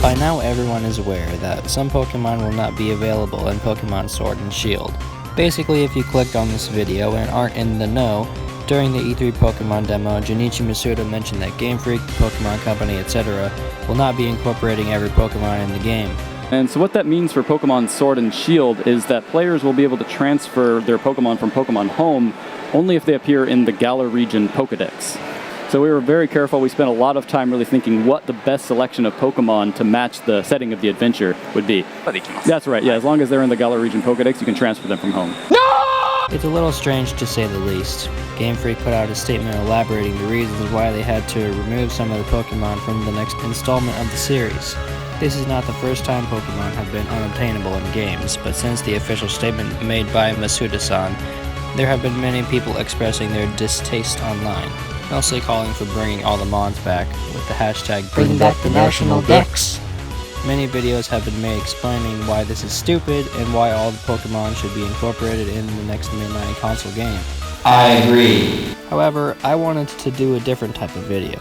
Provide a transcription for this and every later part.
By now everyone is aware that some Pokemon will not be available in Pokemon Sword and Shield. Basically, if you clicked on this video and aren't in the know, during the E3 Pokemon demo, Junichi Masuda mentioned that Gamefreak, the Pokemon Company, etc. will not be incorporating every Pokemon in the game. And so what that means for Pokemon Sword and Shield is that players will be able to transfer their Pokemon from Pokemon Home only if they appear in the Galar region Pokedex. So we were very careful. We spent a lot of time really thinking what the best selection of Pokemon to match the setting of the adventure would be. That's right, yeah. As long as they're in the Galar region Pokedex, you can transfer them from home. No! It's a little strange to say the least. Gamefreak put out a statement elaborating the reasons why they had to remove some of the Pokemon from the next installment of the series. This is not the first time Pokemon have been unobtainable in games, but since the official statement made by Masuda-san, there have been many people expressing their distaste online, mostly calling for bringing all the Mons back with the hashtag bringbackthenationaldex. Many videos have been made explaining why this is stupid and why all the Pokemon should be incorporated in the next mainline console game. I agree. However, I wanted to do a different type of video.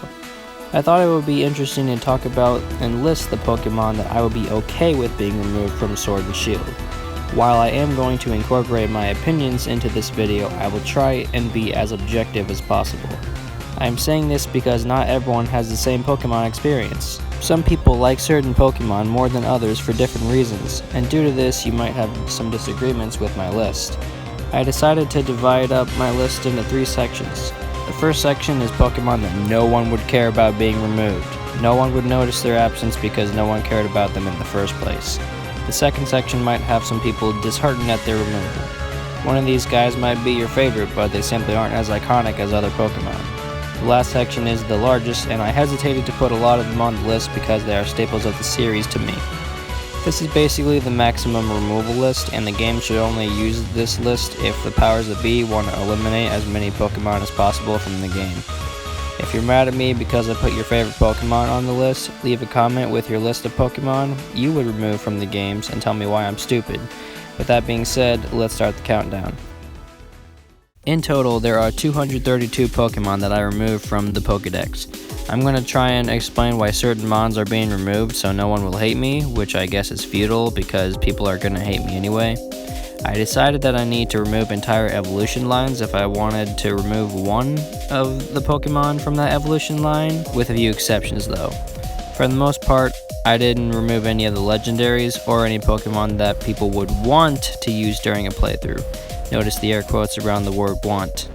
I thought it would be interesting to talk about and list the Pokemon that I would be okay with being removed from Sword and Shield. While I am going to incorporate my opinions into this video, I will try and be as objective as possible. I am saying this because not everyone has the same Pokemon experience. Some people like certain Pokemon more than others for different reasons, and due to this you might have some disagreements with my list. I decided to divide up my list into 3 sections. The first section is Pokemon that no one would care about being removed. No one would notice their absence because no one cared about them in the first place. The second section might have some people disheartened at their removal. One of these guys might be your favorite, but they simply aren't as iconic as other Pokemon. The last section is the largest, and I hesitated to put a lot of them on the list because they are staples of the series to me. This is basically the maximum removal list, and the game should only use this list if the powers that be want to eliminate as many Pokemon as possible from the game. If you're mad at me because I put your favorite Pokemon on the list, leave a comment with your list of Pokemon you would remove from the games and tell me why I'm stupid. With that being said, let's start the countdown. In total, there are 232 Pokemon that I removed from the Pokedex. I'm going to try and explain why certain Mons are being removed so no one will hate me, which I guess is futile because people are going to hate me anyway. I decided that I need to remove entire evolution lines if I wanted to remove one of the Pokemon from that evolution line, with a few exceptions though. For the most part, I didn't remove any of the legendaries or any Pokemon that people would want to use during a playthrough. Notice the air quotes around the word want.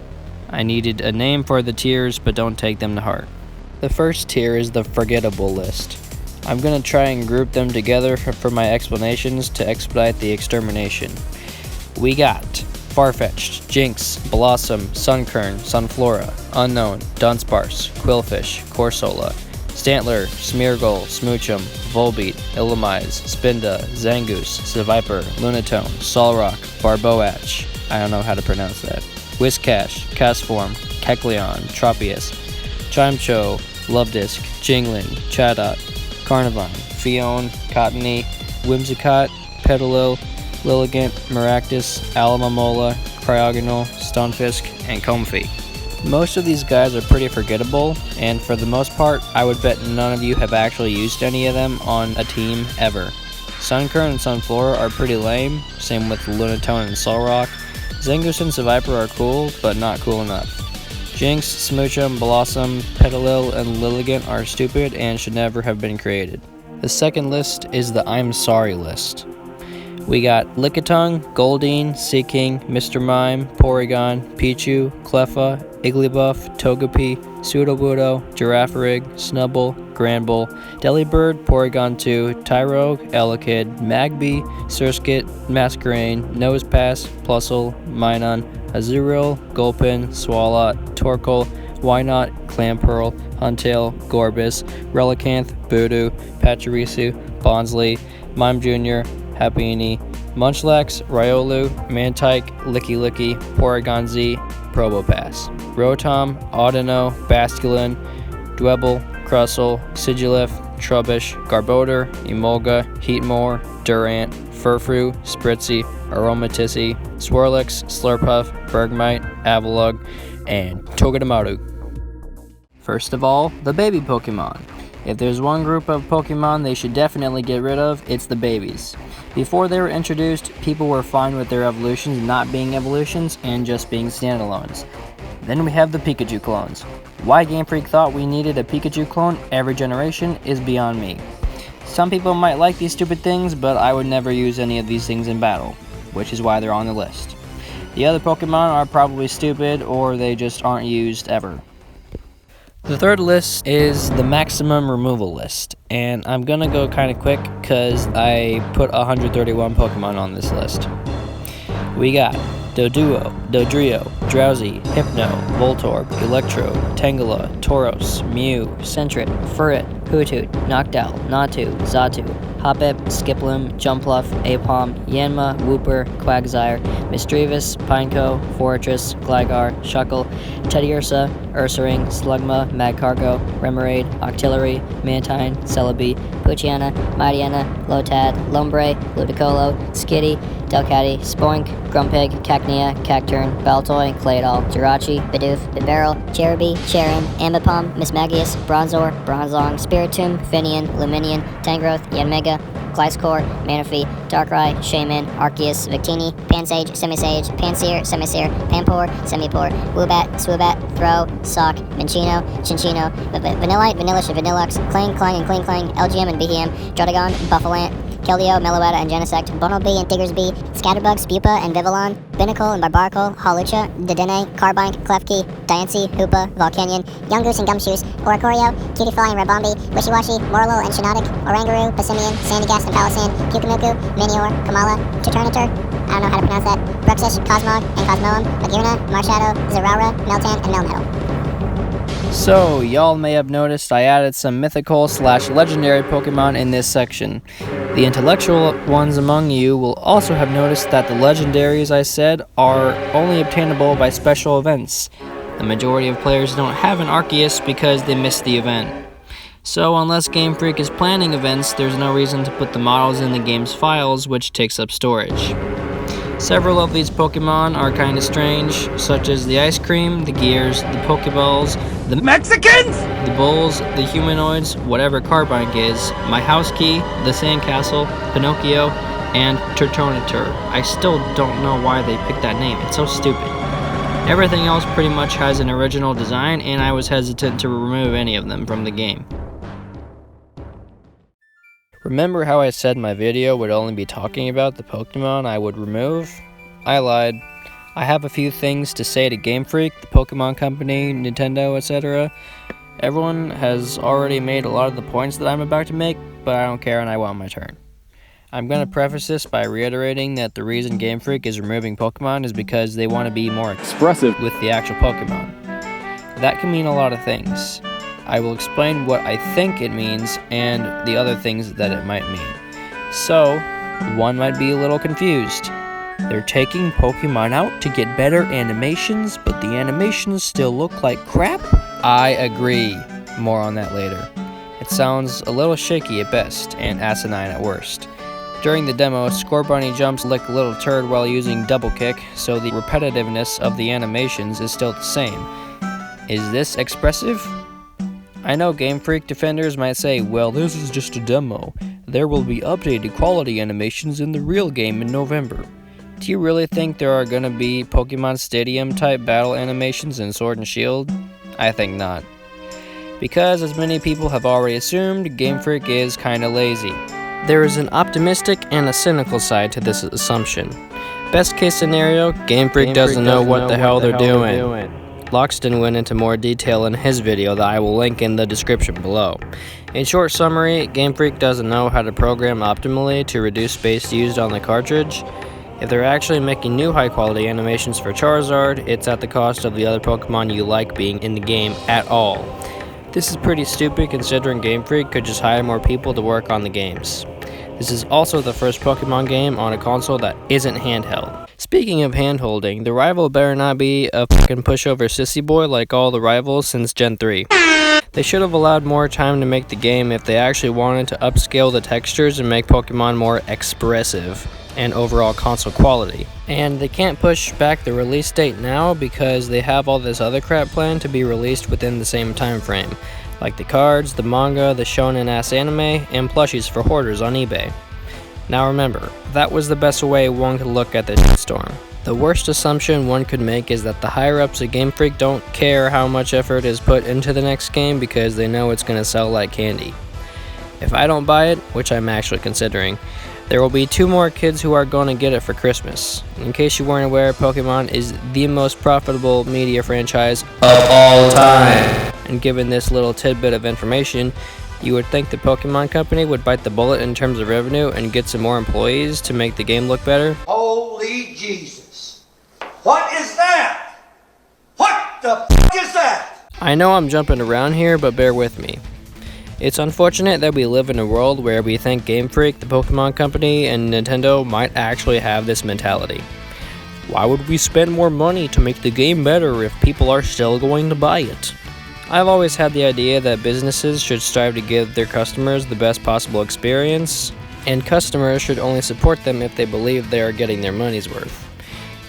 I needed a name for the tiers, but don't take them to heart. The first tier is the forgettable list. I'm going to try and group them together for my explanations to expedite the extermination. We got Farfetch'd, Jinx, Blossom, Sunkern, Sunflora, Unknown, Dunsparce, Quillfish, Corsola, Stantler, Smeargle, Smoochum, Volbeat, Illumise, Spinda, Zangoose, Seviper, Lunatone, Solrock, Barboach, I don't know how to pronounce that, Whiscash, Castform, Kecleon, Tropius, Chimecho, Lovedisc, Jinglin, Chatot, Carnivine, Fione, Cottony, Whimsicott, Petalil, Lilligant, Maractus, Alamamola, Cryogonal, Stunfisk, and Comfey. Most of these guys are pretty forgettable, and for the most part, I would bet none of you have actually used any of them on a team ever. Sunkern and Sunflora are pretty lame, same with Lunatone and Solrock. Zangoose and Seviper are cool, but not cool enough. Jinx, Smoochum, Blossom, Petalil, and Lilligant are stupid and should never have been created. The second list is the I'm sorry list. We got Lickitung, Goldeen, Seaking, Mr. Mime, Porygon, Pichu, Cleffa, Igglybuff, Togepi, Sudowoodo, Girafarig, Snubbull, Granbull, Delibird, Porygon 2, Tyrogue, Elekid, Magby, Surskit, Masquerain, Nosepass, Plusle, Minun, Azurill, Gulpin, Swalot, Torkoal, Wynaut, Clamperl, Huntail, Gorbis, Relicanth, Voodoo, Pachirisu, Bonsly, Mime Jr., Happiny, Munchlax, Riolu, Mantike, Licky, Porygon Z, Probopass, Rotom, Audino, Basculin, Dwebble, Crustle, Sigilyph, Trubbish, Garbodor, Emolga, Heatmore, Durant, Furfrou, Spritzee, Aromatisse, Swirlix, Slurpuff, Bergmite, Avalugg, and Togedemaru. First of all, the baby Pokemon. If there's one group of Pokemon they should definitely get rid of, it's the babies. Before they were introduced, people were fine with their evolutions not being evolutions and just being standalones. Then we have the Pikachu clones. Why Game Freak thought we needed a Pikachu clone every generation is beyond me. Some people might like these stupid things, but I would never use any of these things in battle, which is why they're on the list. The other Pokemon are probably stupid or they just aren't used ever. The third list is the maximum removal list, and I'm gonna go kind of quick because I put 131 Pokemon on this list. We got Doduo, Dodrio, Drowsy, Hypno, Voltorb, Electro, Tangela, Tauros, Mew, Sentret, Furret, Hoothoot, Noctowl, Natu, Xatu, Hoppip, Skiploom, Jumpluff, Apom, Yanma, Wooper, Quagsire, Misdreavus, Pineco, Fortress, Gligar, Shuckle, Teddiursa, Ursaring, Slugma, Magcargo, Remoraid, Octillery, Mantine, Celebi, Poochyena, Mightyena, Lotad, Lombre, Ludicolo, Skitty, Delcatty, Spoink, Grumpig, Cacnea, Cacturn, Baltoy, Claydol, Jirachi, Bidoof, Bibarel, Cherubi, Charon, Ambipom, Mismagius, Bronzor, Bronzong, Spiritomb, Finian, Luminion, Tangrowth, Yanmega, Gliscor, Manaphy, Darkrai, Shaymin, Arceus, Victini, Pansage, Simisage, Pansear, Semisear, Pampor, Semipour, Woobat, Swoobat, Throw, Sock, Minccino, Chinchino, Vanillite, Vanillish, Vanillux, Clang, Clang, and Kling Clang, LGM and BHM, Drotagon, Buffalant, Keldeo, Meloetta, and Genesect, Bunnelby and Diggersby, Scatterbug, Spupa, and Vivillon, Binacle and Barbaracle, Hawlucha, Dedenne, Carbine, Klefki, Diancie, Hoopa, Volcanion, Yungoos and Gumshoos, Oricorio, Cutiefly and Rabombi, Wishiwashi, Morlo and Shiinotic, Oranguru, Passimian, Sandygast and Palossand, Pukanuku, Minior, Kamala, Turtonator, I don't know how to pronounce that, Bruxish, Cosmog, and Cosmoem, Laguna, Marshadow, Zeraora, Meltan, and Melmetal. So, y'all may have noticed I added some mythical/legendary Pokemon in this section. The intellectual ones among you will also have noticed that the legendaries I said are only obtainable by special events. The majority of players don't have an Arceus because they missed the event. So unless Game Freak is planning events, there's no reason to put the models in the game's files, which takes up storage. Several of these Pokemon are kinda strange, such as the Ice Cream, the Gears, the Pokeballs, the Mexicans, the Bulls, the Humanoids, whatever Carbine is, my House Key, the Sandcastle, Pinocchio, and Turtonator. I still don't know why they picked that name, it's so stupid. Everything else pretty much has an original design, and I was hesitant to remove any of them from the game. Remember how I said my video would only be talking about the Pokemon I would remove? I lied. I have a few things to say to Game Freak, the Pokemon Company, Nintendo, etc. Everyone has already made a lot of the points that I'm about to make, but I don't care and I want my turn. I'm going to preface this by reiterating that the reason Game Freak is removing Pokemon is because they want to be more expressive with the actual Pokemon. That can mean a lot of things. I will explain what I think it means and the other things that it might mean. So, one might be a little confused. They're taking Pokemon out to get better animations, but the animations still look like crap? I agree. More on that later. It sounds a little shaky at best, and asinine at worst. During the demo, Scorbunny jumps like a little turd while using double kick, so the repetitiveness of the animations is still the same. Is this expressive? I know Game Freak defenders might say, well, this is just a demo. There will be updated quality animations in the real game in November. Do you really think there are gonna be Pokemon Stadium type battle animations in Sword and Shield? I think not. Because as many people have already assumed, Game Freak is kinda lazy. There is an optimistic and a cynical side to this assumption. Best case scenario, Game Freak doesn't know what the hell they're doing. Loxton went into more detail in his video that I will link in the description below. In short summary, Game Freak doesn't know how to program optimally to reduce space used on the cartridge. If they're actually making new high quality animations for Charizard, it's at the cost of the other Pokemon you like being in the game at all. This is pretty stupid considering Game Freak could just hire more people to work on the games. This is also the first Pokemon game on a console that isn't handheld. Speaking of hand-holding, the rival better not be a fucking pushover sissy boy like all the rivals since Gen 3. They should have allowed more time to make the game if they actually wanted to upscale the textures and make Pokemon more expressive and overall console quality. And they can't push back the release date now because they have all this other crap planned to be released within the same time frame. like the cards, the manga, the shonen-ass anime, and plushies for hoarders on eBay. Now remember, that was the best way one could look at this shitstorm. The worst assumption one could make is that the higher-ups at Gamefreak don't care how much effort is put into the next game because they know it's going to sell like candy. If I don't buy it, which I'm actually considering, there will be 2 more kids who are going to get it for Christmas. In case you weren't aware, Pokemon is the most profitable media franchise of all time. And given this little tidbit of information, you would think the Pokemon Company would bite the bullet in terms of revenue and get some more employees to make the game look better. Holy Jesus. What is that? What the f*** is that? I know I'm jumping around here, but bear with me. It's unfortunate that we live in a world where we think Game Freak, the Pokemon Company, and Nintendo might actually have this mentality. Why would we spend more money to make the game better if people are still going to buy it? I've always had the idea that businesses should strive to give their customers the best possible experience, and customers should only support them if they believe they are getting their money's worth.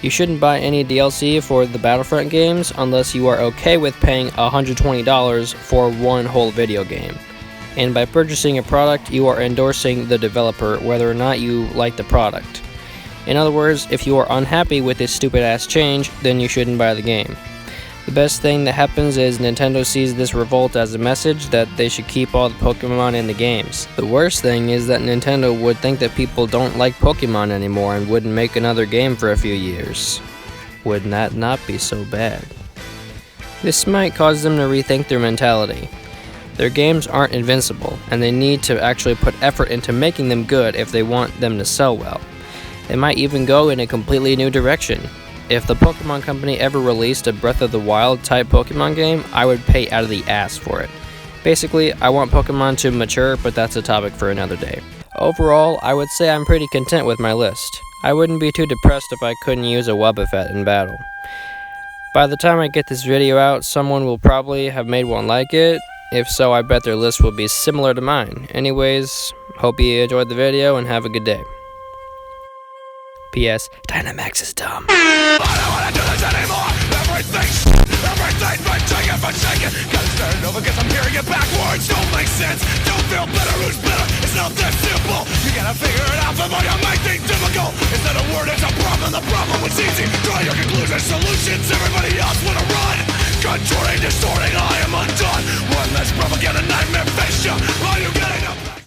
You shouldn't buy any DLC for the Battlefront games unless you are okay with paying $120 for one whole video game. And by purchasing a product, you are endorsing the developer whether or not you like the product. In other words, if you are unhappy with this stupid ass change, then you shouldn't buy the game. The best thing that happens is Nintendo sees this revolt as a message that they should keep all the Pokemon in the games. The worst thing is that Nintendo would think that people don't like Pokemon anymore and wouldn't make another game for a few years. Wouldn't that not be so bad? This might cause them to rethink their mentality. Their games aren't invincible, and they need to actually put effort into making them good if they want them to sell well. They might even go in a completely new direction. If the Pokemon Company ever released a Breath of the Wild type Pokemon game, I would pay out of the ass for it. Basically, I want Pokemon to mature, but that's a topic for another day. Overall, I would say I'm pretty content with my list. I wouldn't be too depressed if I couldn't use a Wobbuffet in battle. By the time I get this video out, someone will probably have made one like it. If so, I bet their list will be similar to mine. Anyways, hope you enjoyed the video and have a good day. P.S. Dynamaxisdumb. I don't wanna do this anymore. Everything's but take it for shaking. Gotta start it over cause I'm hearing it backwards. Don't make sense, don't feel better, who's better? It's not that simple. You gotta figure it out before you make things difficult. It's not a word, it's a problem. The problem was easy. Draw your conclusions, solutions. Everybody else wanna run. Contorting, distorting, I am undone. One less propaganda nightmare face you. Are you getting up?